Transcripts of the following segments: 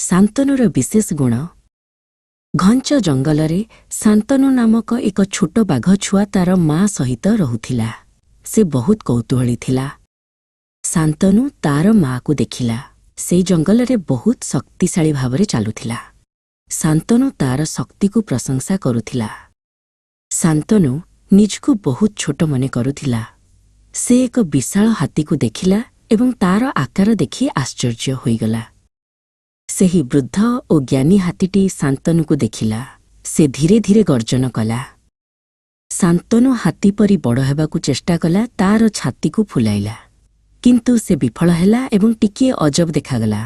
शान्तनुर विशेष गुण। घंच जंगलरे शान्तनु नामक एक छोट बाघ छुआ तार माँ सहित रहुथिला। से बहुत कौतूहली थिला। शान्तनु तार माँ को देखिला। से जंगलरे बहुत शक्तिशाली भावरे चालुथिला। शान्तनु तार शक्ति को प्रशंसा करुथिला। शान्तनु निजकु बहुत छोट मने करुथिला। से एक विशाल हाथी को देखिला एवं तार आकार देखि आश्चर्य होइगला। सेही वृद्ध और ज्ञानी हाथीटी शान्तनु को देखिला। से धीरे धीरे गर्जन कला। शान्तनु हाथी परी बड़ हेबाकु चेष्टा कला। तार छाती को फुलाइला, किंतु से विफल हेला एवं टिके अजब देखागला।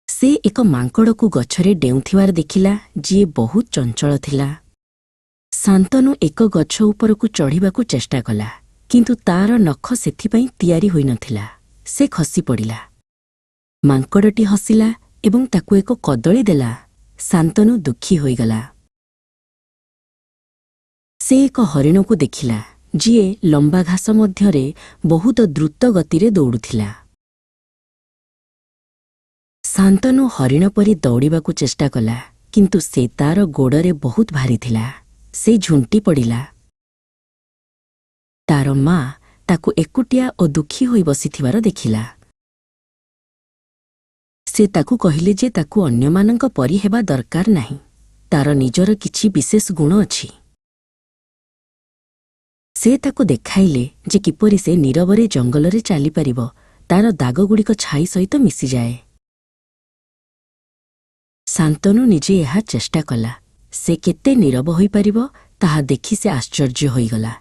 से एक मांकड़ को गछरे डेउथिवार देखिला, जी बहुत चंचल थिला। शान्तनु एक गछ उपरकु चढ़िबाकु चेष्टा कला, किंतु तार नख सेथिपई तैयारी होई नथिला। से खसी पड़िला। मांकड़टी हसिला एवं ताकु एक कदली देला। शान्तनु दुखी होइगला। से एक हरिण को देखिला, जीए लंबा घास मध्यरे बहुत द्रुत गतिरे दौड़ुथिला। शान्तनु हरिण परी दौड़िबाकु चेष्टा कला, किंतु से तार गोड़रे बहुत भारी थिला। से झुंटी पड़िला। तार माँ ताकु एकुटिया और दुखी होई बसिथिबार देखिला। से ताकु कहिले जे ताकु अन्यमानंक परी हेबा दरकार नाही। तार निजर किछि विशेष गुण अछि। से ताकु देखाइले जे किपरि से नीरवरे जंगलरे चाली परिबो। तार दागगुड़िक छाई सहित मिसी जाए। शान्तनु निजे एहा चेष्टा कला। से केते नीरव होई परिबो ताहा देखि से आश्चर्य होइगला।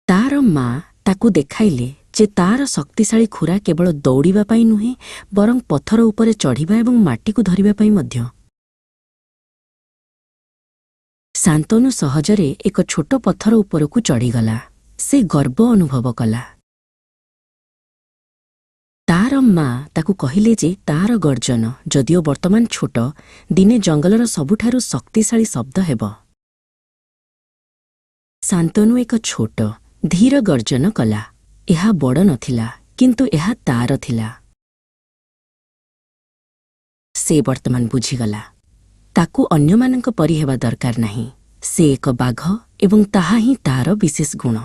तार माँ ताकु देखाइले जे तार शक्तिशाली खुरा केवल दौड़िबा पई नुहे, बरं पत्थर उपरे चढ़िबा एवं माटी को धरिबा पई मध्य। शान्तनु सहजरे एक छोट पत्थर उपरकु चढ़ीगला। से गर्व अनुभव कला। तार माँ ताकु कहिले जे तार गर्जन जदिओ वर्तमान छोट, दिने जंगलर सबुठारु शक्तिशाली शब्द हेब। शान्तनु एक छोट धीर गर्जन कला। एहा बड़ नथिला, किंतु एहा तार थिला। से वर्तमान बुझीगला। ताकु अन्यमानंक परी हेबा दरकार नाही। से एक बाघ एवं ताहा ही तार विशेष गुण।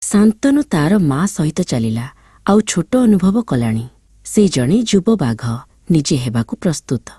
शान्तनु तार माँ सहित चलिला, आउ छोट अनुभव कलाणी। से जणे युव बाघ निजे हेबाकु प्रस्तुत।